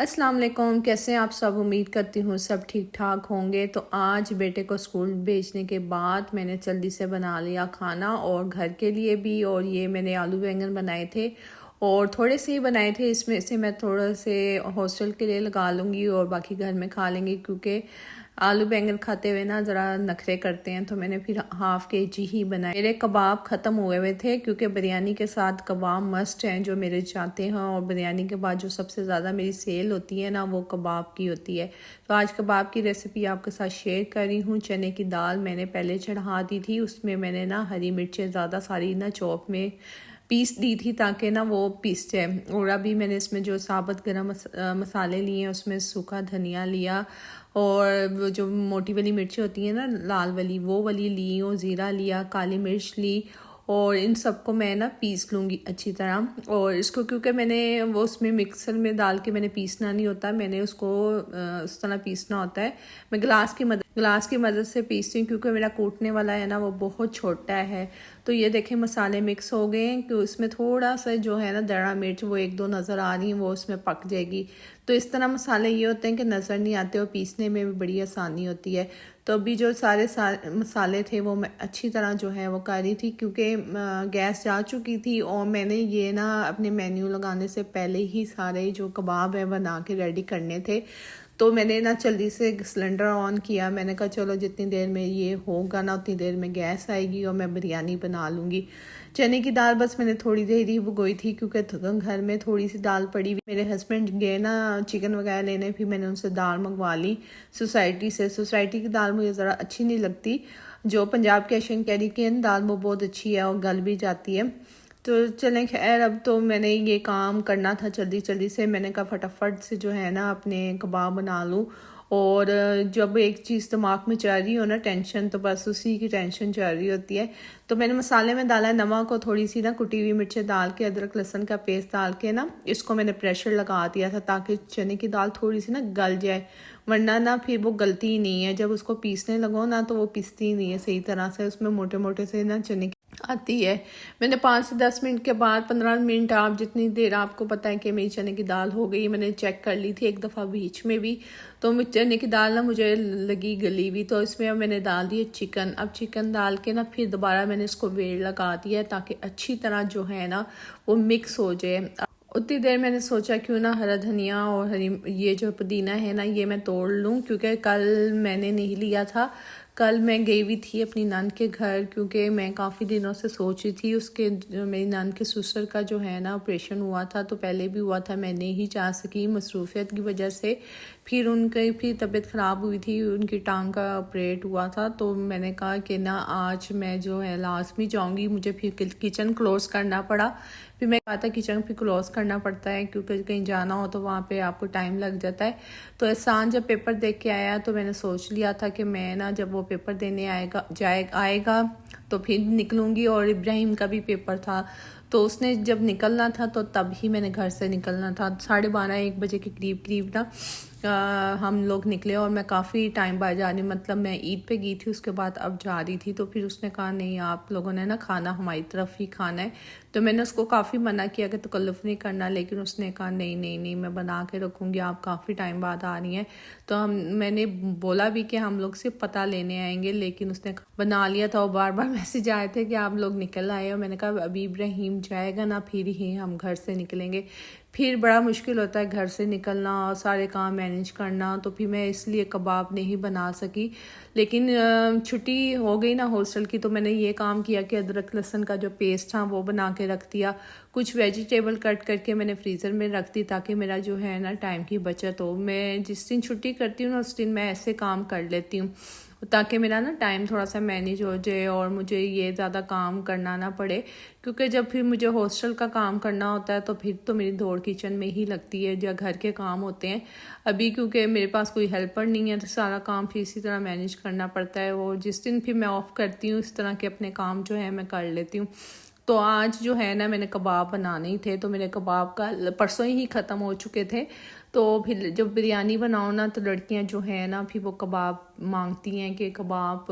अस्सलाम वालेकुम। कैसे हैं आप सब? उम्मीद करती हूँ सब ठीक ठाक होंगे। तो आज बेटे को स्कूल भेजने के बाद मैंने जल्दी से बना लिया खाना, और घर के लिए भी। और ये मैंने आलू बैंगन बनाए थे और थोड़े से ही बनाए थे, इसमें से मैं थोड़ा से हॉस्टल के लिए लगा लूँगी और बाकी घर में खा लेंगे, क्योंकि आलू बैंगन खाते हुए ना ज़रा नखरे करते हैं। तो मैंने फिर हाफ़ केजी ही बनाए। मेरे कबाब ख़त्म हुए हुए थे, क्योंकि बिरयानी के साथ कबाब मस्ट हैं जो मेरे चाहते हैं। और बिरयानी के बाद जो सबसे ज़्यादा मेरी सेल होती है ना, वो कबाब की होती है। तो आज कबाब की रेसिपी आपके साथ शेयर कर रही हूँ। चने की दाल मैंने पहले चढ़ा दी थी, उसमें मैंने ना हरी मिर्चें ज़्यादा सारी ना चॉप में पीस दी थी, ताकि ना वो पीस जाए। और अभी मैंने इसमें जो साबुत गरम मसाले लिए हैं, उसमें सूखा धनिया लिया, और वो जो मोटी वाली मिर्ची होती है ना, लाल वाली, वो वाली ली, और ज़ीरा लिया, काली मिर्च ली, और इन सबको मैं ना पीस लूँगी अच्छी तरह। और इसको क्योंकि मैंने वो उसमें मिक्सर में डाल के मैंने पीसना नहीं होता, मैंने उसको उस तरह पीसना होता है। मैं गिलास की मदद से पीसती हूँ, क्योंकि मेरा कूटने वाला है ना वो बहुत छोटा है। तो ये देखें मसाले मिक्स हो गए हैं, कि उसमें थोड़ा सा जो है ना दड़ा मिर्च वो एक दो नज़र आ रही हैं, वो उसमें पक जाएगी। तो इस तरह मसाले ये होते हैं कि नज़र नहीं आते और पीसने में भी बड़ी आसानी होती है। तो अभी जो सारे मसाले थे वो मैं अच्छी तरह जो है वो कर रही थी, क्योंकि गैस जा चुकी थी और मैंने ये ना अपने मेन्यू लगाने से पहले ही सारे जो कबाब है बना के रेडी करने थे। तो मैंने ना जल्दी से सिलेंडर ऑन किया। मैंने कहा चलो जितनी देर में ये होगा ना, उतनी देर में गैस आएगी और मैं बिरयानी बना लूँगी। चने की दाल बस मैंने थोड़ी देर ही भिगोई थी, क्योंकि घर में थोड़ी सी दाल पड़ी हुई। मेरे हस्बैंड गए ना चिकन वगैरह लेने, फिर मैंने उनसे दाल मंगवा ली सोसाइटी से। सोसाइटी की दाल मुझे ज़रा अच्छी नहीं लगती। जो पंजाब के एशियन कैरी की दाल वो बहुत अच्छी है और गल भी जाती है। तो चलें, खैर अब तो मैंने ये काम करना था जल्दी जल्दी से। मैंने कहा फटाफट से जो है ना अपने कबाब बना लूँ। और जब एक चीज़ दिमाग में चल रही हो ना टेंशन, तो बस उसी की टेंशन चल रही होती है। तो मैंने मसाले में डाला नमक और थोड़ी सी ना कुटी हुई मिर्चें डाल के, अदरक लहसुन का पेस्ट डाल के ना इसको मैंने प्रेशर लगा दिया था, ताकि चने की दाल थोड़ी सी ना गल जाए। वरना ना फिर वो गलती ही नहीं है, जब उसको पीसने लगो ना तो वो पीसती ही नहीं है सही तरह से, उसमें मोटे मोटे से ना चने आती है। मैंने 5 से 10 मिनट के बाद, 15 मिनट, आप जितनी देर आपको पता है कि मेरी चने की दाल हो गई, मैंने चेक कर ली थी एक दफ़ा बीच में भी। तो चने की दाल ना मुझे लगी गली हुई, तो इसमें अब मैंने डाल दिया चिकन। अब चिकन डाल के ना फिर दोबारा मैंने इसको वेड़ लगा दिया, ताकि अच्छी तरह जो है ना वो मिक्स हो जाए। उतनी देर मैंने सोचा क्यों ना हरा धनिया और हरी ये जो पुदीना है ना ये मैं तोड़ लूँ, क्योंकि कल मैंने नहीं लिया था। कल मैं गई हुई थी अपनी नंद के घर, क्योंकि मैं काफ़ी दिनों से सोची थी उसके, मेरी नंद के ससुर का जो है ना ऑपरेशन हुआ था। तो पहले भी हुआ था, मैं नहीं जा सकी मसरूफियत की वजह से। फिर उनकी फिर तबीयत ख़राब हुई थी, उनकी टांग का ऑपरेट हुआ था। तो मैंने कहा कि ना आज मैं जो है लाजमी जाऊँगी। मुझे फिर किचन क्लोज़ करना पड़ा। फिर मैं कहा था किचन फिर क्लोज़ करना पड़ता है, क्योंकि कहीं जाना हो तो वहाँ पे आपको टाइम लग जाता है। तो एहसान जब पेपर देख के आया, तो मैंने सोच लिया था कि मैं ना जब वो पेपर देने आएगा तो फिर निकलूँगी। और इब्राहिम का भी पेपर था, तो उसने जब निकलना था तो तब ही मैंने घर से निकलना था। 12:30-1 बजे के करीब ना हम लोग निकले। और मैं काफ़ी टाइम बाद जा रही, मतलब मैं ईद पे गई थी, उसके बाद अब जा रही थी। तो फिर उसने कहा नहीं आप लोगों ने ना खाना हमारी तरफ ही खाना है। तो मैंने उसको काफ़ी मना किया कि तकल्लुफ़ नहीं करना, लेकिन उसने कहा नहीं नहीं नहीं मैं बना के रखूँगी, आप काफ़ी टाइम बाद आ रही हैं। तो मैंने बोला भी कि हम लोग सिर्फ पता लेने आएंगे, लेकिन उसने बना लिया था। और बार बार मैसेज आए थे कि आप लोग निकल आए हो। मैंने कहा अभी इब्राहिम जाएगा ना फिर ही हम घर से निकलेंगे। फिर बड़ा मुश्किल होता है घर से निकलना और सारे काम मैनेज करना। तो फिर मैं इसलिए कबाब नहीं बना सकी। लेकिन छुट्टी हो गई ना हॉस्टल की, तो मैंने ये काम किया कि अदरक लहसुन का जो पेस्ट था वो बना के रख दिया। कुछ वेजिटेबल कट करके मैंने फ्रीज़र में रख दी, ताकि मेरा जो है ना टाइम की बचत हो। मैं जिस दिन छुट्टी करती हूँ ना उस दिन मैं ऐसे काम कर लेती हूँ, ताकि मेरा ना टाइम थोड़ा सा मैनेज हो जाए और मुझे ये ज़्यादा काम करना ना पड़े। क्योंकि जब फिर मुझे हॉस्टल का काम करना होता है तो फिर तो मेरी दौड़ किचन में ही लगती है, जो घर के काम होते हैं। अभी क्योंकि मेरे पास कोई हेल्पर नहीं है, तो सारा काम फिर इसी तरह मैनेज करना पड़ता है। और जिस दिन फिर मैं ऑफ़ करती हूँ इस तरह के अपने काम जो है मैं कर लेती हूँ। तो आज जो है ना मैंने कबाब बनाने ही थे, तो मेरे कबाब का परसों ही ख़त्म हो चुके थे। तो फिर जब बिरयानी बनाओ ना तो लड़कियां जो है ना फिर वो कबाब मांगती हैं कि कबाब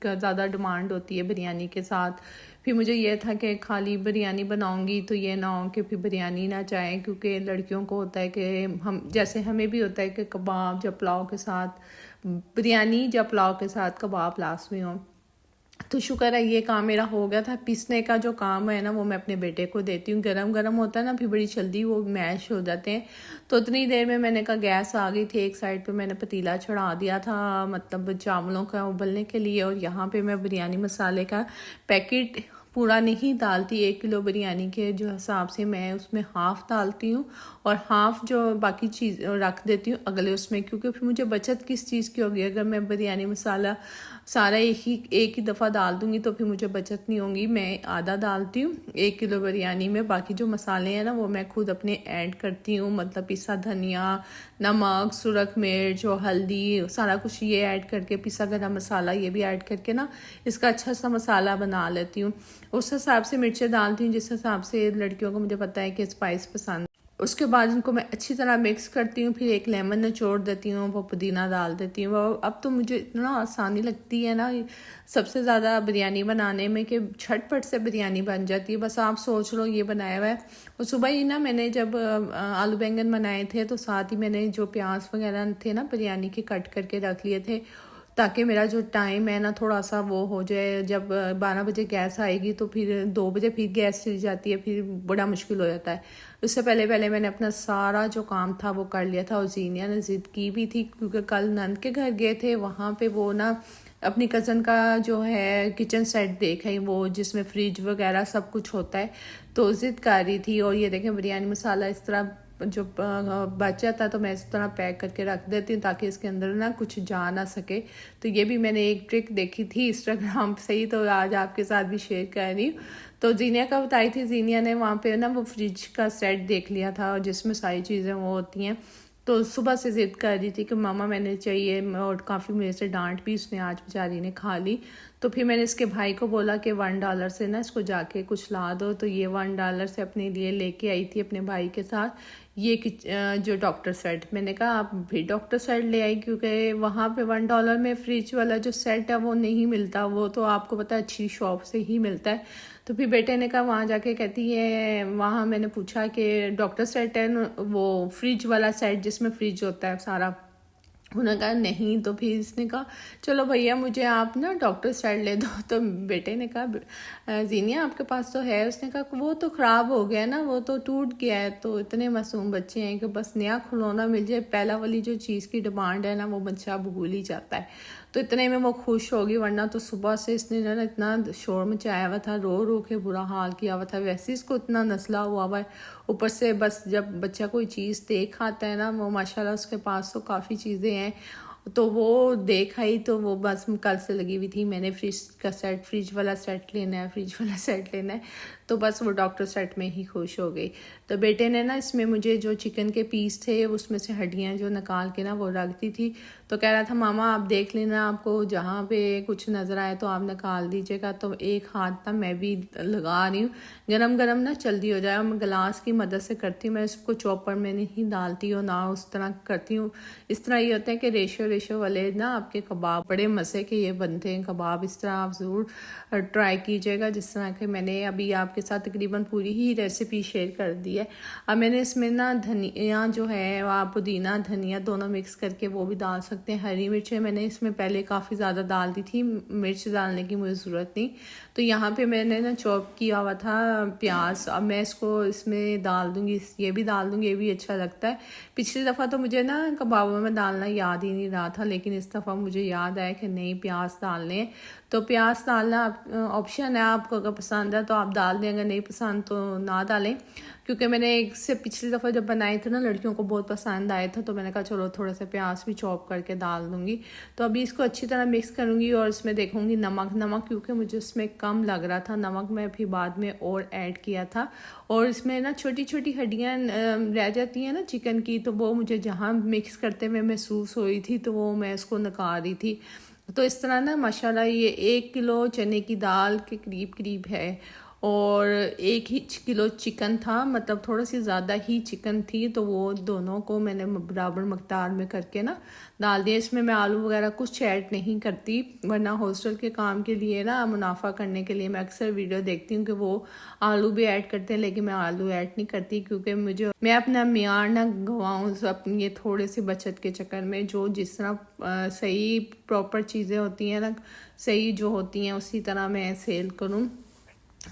का ज़्यादा डिमांड होती है बिरयानी के साथ। फिर मुझे ये था कि खाली बिरयानी बनाऊंगी तो ये ना हो कि फिर बिरयानी ना चाहे, क्योंकि लड़कियों को होता है कि हम जैसे हमें भी होता है कि कबाब या पुलाव के साथ बिरयानी या पुलाव के साथ कबाब लाजमी हो। तो शुक्र है ये काम मेरा हो गया था। पीसने का जो काम है ना वो मैं अपने बेटे को देती हूँ, गरम गरम होता है ना फिर बड़ी जल्दी वो मैश हो जाते हैं। तो उतनी देर में मैंने कहा गैस आ गई थी, एक साइड पे मैंने पतीला चढ़ा दिया था मतलब चावलों का उबलने के लिए, और यहाँ पे मैं बिरयानी मसाले का पैकेट पूरा नहीं डालती। 1 किलो बिरयानी के जो हिसाब से मैं उसमें हाफ़ डालती हूँ और हाफ़ जो बाकी चीज़ रख देती हूँ अगले उसमें, क्योंकि फिर मुझे बचत किस चीज़ की होगी। अगर मैं बिरयानी मसाला सारा एक ही दफ़ा डाल दूँगी तो फिर मुझे बचत नहीं होगी। मैं आधा डालती हूँ 1 किलो बिरयानी में, बाकी जो मसाले हैं ना वो मैं खुद अपने ऐड करती हूँ, मतलब पिसा धनिया, नमक, सुरख मिर्च और हल्दी सारा कुछ ये ऐड करके, पिसा गरम मसाला ये भी ऐड करके ना इसका अच्छा सा मसाला बना लेती हूँ। उस हिसाब से मिर्चें डालती हूँ जिस हिसाब से लड़कियों को मुझे पता है कि स्पाइस पसंद। उसके बाद इनको मैं अच्छी तरह मिक्स करती हूँ, फिर एक लेमन निचोड़ देती हूँ, वो पुदीना डाल देती हूँ। अब तो मुझे इतना आसानी लगती है ना सबसे ज़्यादा बिरयानी बनाने में कि झटपट से बिरयानी बन जाती है। बस आप सोच लो ये बनाया हुआ है। और सुबह ही ना मैंने जब आलू बैंगन बनाए थे तो साथ ही मैंने जो प्याज वगैरह थे ना बिरयानी के कट करके रख लिए थे, ताकि मेरा जो टाइम है ना थोड़ा सा वो हो जाए। जब 12 बजे गैस आएगी तो फिर 2 बजे फिर गैस चली जाती है, फिर बड़ा मुश्किल हो जाता है। उससे पहले पहले मैंने अपना सारा जो काम था वो कर लिया था। और जीनिया ने ज़िद की भी थी क्योंकि कल नंद के घर गए थे, वहाँ पे वो ना अपनी कज़न का जो है किचन सेट देखा ही, वो जिसमें फ्रिज वगैरह सब कुछ होता है, तो ज़िद कर रही थी। और ये देखें बिरयानी मसाला इस तरह जो बच जाता तो मैं इस तरह पैक करके रख देती हूँ ताकि इसके अंदर ना कुछ जा ना सके। तो ये भी मैंने एक ट्रिक देखी थी इंस्टाग्राम से ही, तो आज आपके साथ भी शेयर कर रही हूँ। तो जीनिया का बताई थी, जीनिया ने वहाँ पे ना वो फ्रिज का सेट देख लिया था जिसमें सारी चीज़ें वो होती हैं। तो सुबह से ज़िद कर रही थी कि मामा मैंने चाहिए, और काफ़ी मेरे से डांट भी उसने आज बेचारी ने खा ली। तो फिर मैंने इसके भाई को बोला कि $1 से ना इसको जाके कुछ ला दो। तो ये $1 से अपने लिए लेके आई थी अपने भाई के साथ ये जो डॉक्टर सेट। मैंने कहा आप भी डॉक्टर सेट ले आई, क्योंकि वहाँ पे $1 में फ्रिज वाला जो सेट है वो नहीं मिलता, वो तो आपको पता है अच्छी शॉप से ही मिलता है। तो फिर बेटे ने कहा वहाँ जाके, कहती है वहाँ मैंने पूछा कि डॉक्टर सेट है वो फ्रिज वाला सेट जिसमें फ्रिज होता है सारा। उन्होंने कहा नहीं। तो फिर इसने कहा चलो भैया मुझे आप ना डॉक्टर सेट ले दो। तो बेटे ने कहा जीनिया आपके पास तो है। उसने कहा वो तो ख़राब हो गया ना, वो तो टूट गया है। तो इतने मासूम बच्चे हैं कि बस नया खिलौना मिल जाए, पहला वाली जो चीज़ की डिमांड है ना वो बच्चा भूल ही जाता है। तो इतने में वो खुश होगी, वरना तो सुबह से इसने ना इतना शोर मचाया हुआ था, रो रो के बुरा हाल किया हुआ था। वैसे इसको इतना नस्ला हुआ है, ऊपर से बस जब बच्चा कोई चीज़ देख आता है ना, वो माशाल्लाह उसके पास तो काफ़ी चीज़ें हैं, तो वो देख आई तो वो बस कल से लगी हुई थी मैंने फ्रिज का सेट, फ्रिज वाला सेट लेना है, फ्रिज वाला सेट लेना है। तो बस वो डॉक्टर सेट में ही खुश हो गई। तो बेटे ने ना इसमें मुझे जो चिकन के पीस थे उसमें से हड्डियाँ जो निकाल के ना वो रख दी थी। तो कह रहा था मामा आप देख लेना, आपको जहाँ पे कुछ नज़र आए तो आप निकाल दीजिएगा। तो एक हाथ ना मैं भी लगा रही हूँ, गरम गरम ना जल्दी हो जाए। मैं गिलास की मदद से करती हूँ, मैं इसको चॉपर में नहीं डालती हूँ ना उस तरह करती हूँ। इस तरह ये होता है कि रेशो वाले ना आपके कबाब बड़े मज़े के ये बनते हैं कबाब। इस तरह आप ज़रूर ट्राई कीजिएगा, जिस तरह के मैंने अभी आपके साथ तकरीबन पूरी ही रेसिपी शेयर कर दी है। अब मैंने इसमें ना धनिया जो है आप पुदीना धनिया दोनों मिक्स करके वो भी डाल सकते हैं। हरी मिर्चें मैंने इसमें पहले काफ़ी ज़्यादा डाल दी थी, मिर्च डालने की मुझे ज़रूरत नहीं। तो यहाँ पे मैंने ना चॉप किया हुआ था प्याज, अब मैं इसको इसमें डाल दूँगी, ये भी डाल दूँगी, ये भी अच्छा लगता है। पिछली दफ़ा तो मुझे ना कबाबों में डालना याद ही नहीं रहा था, लेकिन इस दफ़ा मुझे याद आया कि नहीं प्याज डालने हैं। तो प्याज डालना ऑप्शन है, आपको अगर पसंद है तो आप डाल दें, अगर नहीं पसंद तो ना डालें। क्योंकि मैंने एक से पिछली दफ़ा जब बनाए थे ना लड़कियों को बहुत पसंद आए थे, तो मैंने कहा चलो थोड़ा सा प्याज भी चॉप करके डाल दूँगी। तो अभी इसको अच्छी तरह मिक्स करूँगी और इसमें देखूँगी नमक क्योंकि मुझे उसमें कम लग रहा था नमक, मैं फिर बाद में और ऐड किया था। और इसमें ना छोटी छोटी हड्डियाँ रह जाती हैं ना चिकन की, तो वो मुझे जहाँ मिक्स करते हुए महसूस हुई थी, तो वो मैं इसको निकाल रही थी। तो इस तरह ना माशाल्लाह ये 1 किलो चने की दाल के करीब है। और 1 ही किलो चिकन था, मतलब थोड़ा सी ज़्यादा ही चिकन थी, तो वो दोनों को मैंने बराबर मकदार में करके ना डाल दिया। इसमें मैं आलू वगैरह कुछ ऐड नहीं करती, वरना हॉस्टल के काम के लिए ना मुनाफा करने के लिए मैं अक्सर वीडियो देखती हूँ कि वो आलू भी ऐड करते हैं, लेकिन मैं आलू ऐड नहीं करती क्योंकि मैं अपना मियार ना गंवाऊँ अपनी ये थोड़े से बचत के चक्कर में। जो जिस तरह सही प्रॉपर चीज़ें होती हैं ना, सही जो होती हैं उसी तरह मैं सेल करूँ।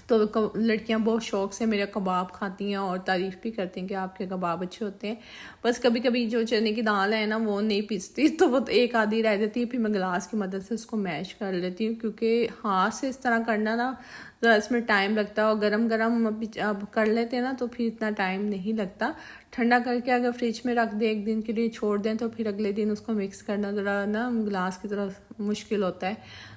तो लड़कियां बहुत शौक से मेरा कबाब खाती हैं और तारीफ़ भी करती हैं कि आपके कबाब अच्छे होते हैं। बस कभी कभी जो चने की दाल है ना वो नहीं पीसती, तो वो एक आधी रह जाती है, फिर मैं गिलास की मदद से उसको मैश कर लेती हूँ, क्योंकि हाथ से इस तरह करना ना तो इसमें टाइम लगता है, और गरम गरम अब कर लेते हैं ना तो फिर इतना टाइम नहीं लगता। ठंडा करके अगर फ्रिज में रख दें 1 दिन के लिए छोड़ दें तो फिर अगले दिन उसको मिक्स करना ज़रा ना गिलास की तरह मुश्किल होता है।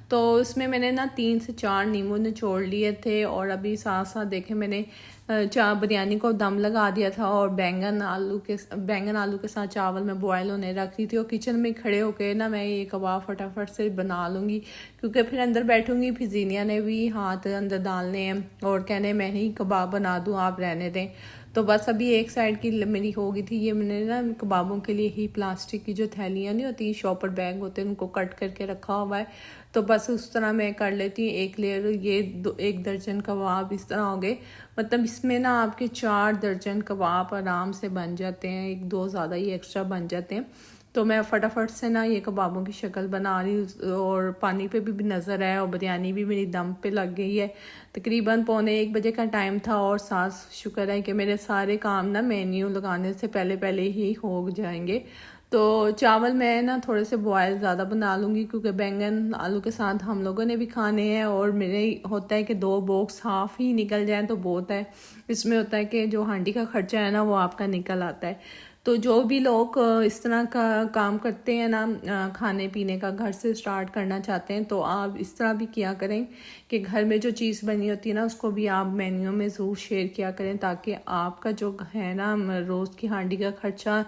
तो इसमें मैंने ना 3 से 4 नींबू निचोड़ लिए थे, और अभी साथ साथ देखे मैंने बिरयानी को दम लगा दिया था, और बैंगन आलू के साथ चावल मैं बॉयल होने रख रही थी। और किचन में खड़े होके ना मैं ये कबाब फटाफट से बना लूँगी, क्योंकि फिर अंदर बैठूँगी फिर जीनिया ने भी हाथ अंदर डालने हैं और कहने मैं ही कबाब बना दूँ, आप रहने दें। तो बस अभी एक साइड की मेरी हो गई थी। ये मैंने ना कबाबों के लिए ही प्लास्टिक की जो थैलियाँ नहीं होती, शॉपर बैग होते हैं, उनको कट करके रखा हुआ है। तो बस उस तरह मैं कर लेती हूँ। 1 लेयर ये 1 दर्जन कबाब इस तरह हो गए, मतलब इसमें ना आपके 4 दर्जन कबाब आराम से बन जाते हैं, 1-2 ज़्यादा ही एक्स्ट्रा बन जाते हैं। तो मैं फटाफट से ना ये कबाबों की शक्ल बना रही हूँ, और पानी पे भी नज़र है, और बिरयानी भी मेरी दम पे लग गई है। तकरीबन 1:45 का टाइम था, और साथ शुक्र है कि मेरे सारे काम ना मेन्यू लगाने से पहले पहले ही हो जाएंगे। तो चावल मैं ना थोड़े से बॉयल ज़्यादा बना लूँगी, क्योंकि बैंगन आलू के साथ हम लोगों ने भी खाने हैं, और मेरे होता है कि 2 बॉक्स हाफ ही निकल जाए तो बहुत है। इसमें होता है कि जो हांडी का खर्चा है ना वो आपका निकल आता है। तो जो भी लोग इस तरह का काम करते हैं ना, खाने पीने का घर से स्टार्ट करना चाहते हैं, तो आप इस तरह भी किया करें कि घर में जो चीज़ बनी होती है ना उसको भी आप मेन्यू में ज़रूर शेयर किया करें, ताकि आपका जो है ना रोज़ की हांडी का खर्चा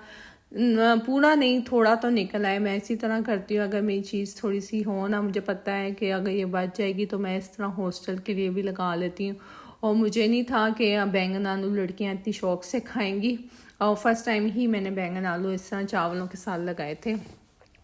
पूरा नहीं थोड़ा तो निकल आए। मैं इसी तरह करती हूँ, अगर मेरी चीज़ थोड़ी सी हो ना, मुझे पता है कि अगर ये बच जाएगी तो मैं इस तरह हॉस्टल के लिए भी लगा लेती हूँ। और मुझे नहीं था कि बैंगन आलू लड़कियाँ इतनी शौक से खाएंगी, और फर्स्ट टाइम ही मैंने बैंगन आलू इस तरह चावलों के साथ लगाए थे।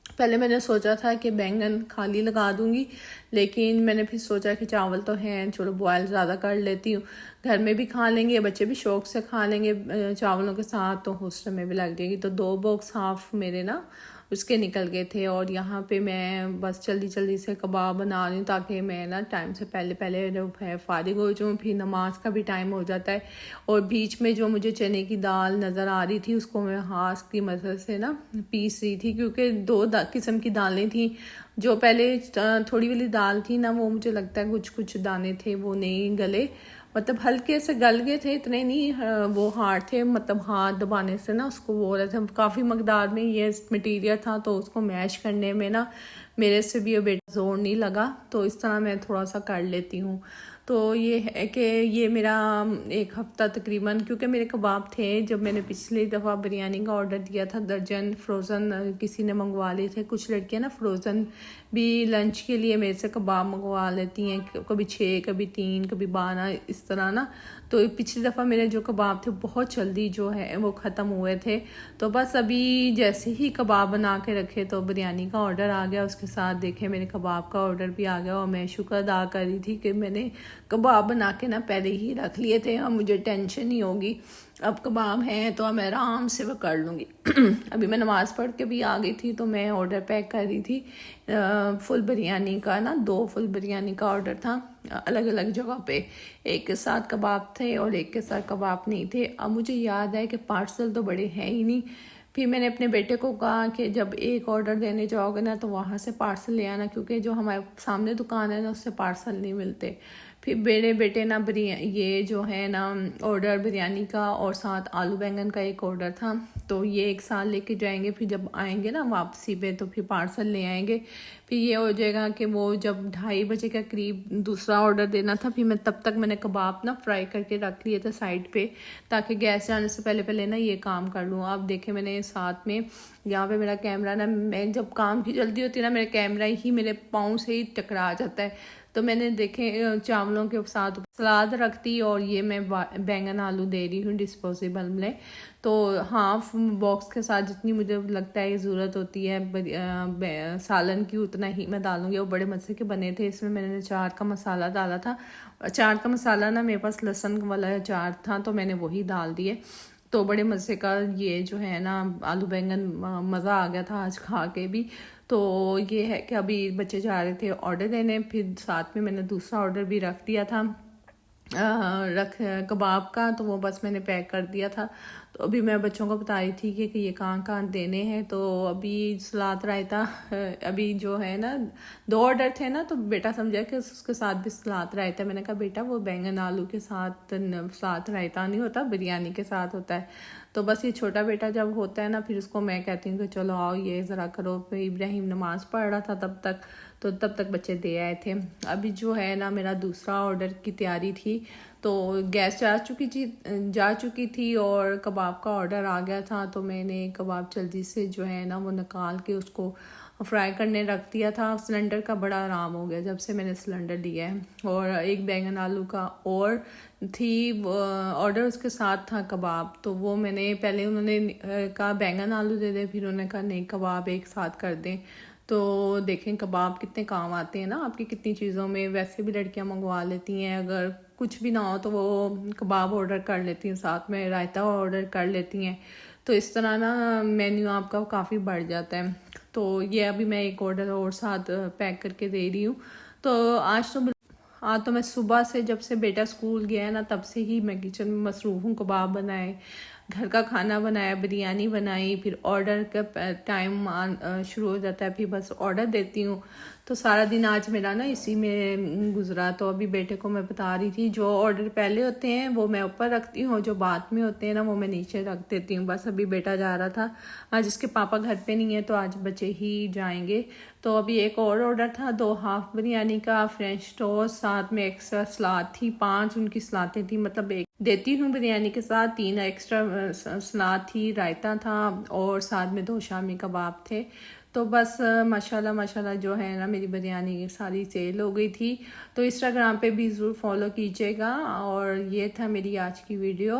पहले मैंने सोचा था कि बैंगन खाली लगा दूंगी, लेकिन मैंने फिर सोचा कि चावल तो हैं, चलो बॉयल ज़्यादा कर लेती हूँ, घर में भी खा लेंगे, बच्चे भी शौक से खा लेंगे चावलों के साथ, तो हॉस्टल में भी लग जाएगी। तो 2 बॉक्स हाफ मेरे ना उसके निकल गए थे, और यहाँ पे मैं बस जल्दी जल्दी से कबाब बना रही हूँ, ताकि मैं ना टाइम से पहले पहले जो है फारिग हो जाऊँ, फिर नमाज का भी टाइम हो जाता है। और बीच में जो मुझे चने की दाल नज़र आ रही थी उसको मैं हाथ की मदद से ना पीस रही थी, क्योंकि 2 किस्म की दालें थी। जो पहले थोड़ी वाली दाल थी ना, वो मुझे लगता है कुछ कुछ दाने थे वो नहीं गले, मतलब हल्के से गल गए थे, इतने नहीं वो हार्ड थे, मतलब हाथ दबाने से ना उसको वो हो रहा था। काफ़ी मकदार में ये मटेरियल था, तो उसको मैश करने में ना मेरे से भी बेटा जोर नहीं लगा, तो इस तरह मैं थोड़ा सा कर लेती हूँ। तो ये है कि ये मेरा 1 हफ़्ता तकरीबन, क्योंकि मेरे कबाब थे जब मैंने पिछली दफ़ा बिरयानी का ऑर्डर दिया था, दर्जन फ्रोज़न किसी ने मंगवा लिए थे। कुछ लड़कियां ना फ्रोज़न भी लंच के लिए मेरे से कबाब मंगवा लेती हैं, कभी 6 कभी 3 कभी 12 इस तरह ना। तो पिछली दफ़ा मेरे जो कबाब थे बहुत जल्दी जो है वो ख़त्म हुए थे। तो बस अभी जैसे ही कबाब बना के रखे तो बिरयानी का ऑर्डर आ गया, उसके साथ देखे मेरे कबाब का ऑर्डर भी आ गया, और मैं शुक्र अदा कर रही थी कि मैंने कबाब बना के ना पहले ही रख लिए थे, अब मुझे टेंशन नहीं होगी। अब कबाब हैं तो मैं आराम से वो कर लूँगी। अभी मैं नमाज़ पढ़ के भी आ गई थी, तो मैं ऑर्डर पैक कर रही थी फुल बिरयानी का ना, 2 फुल बिरयानी का ऑर्डर था अलग अलग जगह पे। एक के साथ कबाब थे और एक के साथ कबाब नहीं थे। अब मुझे याद है कि पार्सल तो बड़े हैं ही नहीं। फिर मैंने अपने बेटे को कहा कि जब एक ऑर्डर देने जाओगे ना तो वहाँ से पार्सल ले आना, क्योंकि जो हमारे सामने दुकान है ना उससे पार्सल नहीं मिलते। फिर मेरे बेटे ना ये जो है ना ऑर्डर बिरयानी का और साथ आलू बैंगन का एक ऑर्डर था, तो ये एक साथ लेके जाएंगे, फिर जब आएंगे ना वापसी पे तो फिर पार्सल ले आएंगे। फिर ये हो जाएगा कि वो जब 2:30 बजे के करीब दूसरा ऑर्डर देना था, फिर मैं तब तक मैंने कबाब ना फ्राई करके रख लिए थे साइड पे, ताकि गैस जाने से पहले पहले ना ये काम कर लूँ। अब देखे मैंने साथ में यहाँ पे मेरा कैमरा ना, मैं जब काम की जल्दी होती है ना मेरा कैमरा ही मेरे पाँव से ही टकरा जाता है, तो मैंने देखे चावलों के साथ सलाद रख दी और ये मैं बैंगन आलू दे रही हूँ डिस्पोजेबल में। तो हाफ बॉक्स के साथ जितनी मुझे लगता है ज़रूरत होती है सालन की उतना ही मैं डालूँगी। वो बड़े मज़े के बने थे। इसमें मैंने अचार का मसाला डाला था। अचार का मसाला ना मेरे पास लहसुन वाला अचार था तो मैंने वही डाल दिए। तो बड़े मज़े का ये जो है ना आलू बैंगन मज़ा आ गया था आज खा के भी। तो ये है कि अभी बच्चे जा रहे थे ऑर्डर देने, फिर साथ में मैंने दूसरा ऑर्डर भी रख दिया था रख कबाब का, तो वो बस मैंने पैक कर दिया था। तो अभी मैं बच्चों को बता रही थी कि ये कहाँ कहाँ देने हैं। तो अभी सलाद रायता अभी जो है ना 2 ऑर्डर थे ना, तो बेटा समझा कि उसके साथ भी सलाद रायता। मैंने कहा बेटा वो बैंगन आलू के साथ सलाद रायता नहीं होता, बिरयानी के साथ होता है। तो बस ये छोटा बेटा जब होता है ना फिर उसको मैं कहती हूँ कि चलो आओ ये ज़रा करो। फिर इब्राहिम नमाज़ पढ़ रहा था तब तक बच्चे दे आए थे। अभी जो है ना मेरा दूसरा ऑर्डर की तैयारी थी, तो गैस जा चुकी थी और कबाब का ऑर्डर आ गया था। तो मैंने कबाब जल्दी से जो है ना वो निकाल के उसको फ्राई करने रख दिया था। सिलेंडर का बड़ा आराम हो गया जब से मैंने सिलेंडर लिया है। और एक बैंगन आलू का और थी ऑर्डर, उसके साथ था कबाब। तो वो मैंने पहले उन्होंने कहा बैंगन आलू दे दे, फिर उन्होंने कहा नहीं कबाब एक साथ कर दें। तो देखें कबाब कितने काम आते हैं ना आपकी कितनी चीज़ों में। वैसे भी लड़कियां मंगवा लेती हैं, अगर कुछ भी ना हो तो वो कबाब ऑर्डर कर लेती हैं, साथ में रायता ऑर्डर कर लेती हैं। तो इस तरह ना मेन्यू आपका काफ़ी बढ़ जाता है। तो ये अभी मैं एक ऑर्डर और साथ पैक करके दे रही हूँ। तो आज तो मैं सुबह से जब से बेटा स्कूल गया है ना तब से ही मैं किचन में मसरूफ़ हूँ। कबाब बनाए, घर का खाना बनाया, बिरयानी बनाई, फिर ऑर्डर का टाइम शुरू हो जाता है, फिर बस ऑर्डर देती हूँ। तो सारा दिन आज मेरा ना इसी में गुजरा। तो अभी बेटे को मैं बता रही थी जो ऑर्डर पहले होते हैं वो मैं ऊपर रखती हूँ, जो बाद में होते हैं ना वो मैं नीचे रख देती हूँ। बस अभी बेटा जा रहा था, आज इसके पापा घर पे नहीं है तो आज बच्चे ही जाएंगे। तो अभी एक और ऑर्डर था 2 हाफ बिरयानी का, फ्रेंच टोस्ट, साथ में एक्स्ट्रा सलाद थी, 5 उनकी सलादें थी। मतलब एक देती हूँ बिरयानी के साथ, 3 एक्स्ट्रा सलाद थी, रायता था और साथ में 2 शामी कबाब थे। तो बस माशाल्लाह जो है ना मेरी बिरयानी सारी सेल हो गई थी। तो इंस्टाग्राम पे भी ज़रूर फॉलो कीजिएगा। और ये था मेरी आज की वीडियो।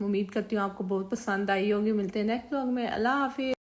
उम्मीद करती हूँ आपको बहुत पसंद आई होगी। मिलते हैं नेक्स्ट व्लॉग में। अल्लाह हाफिज़।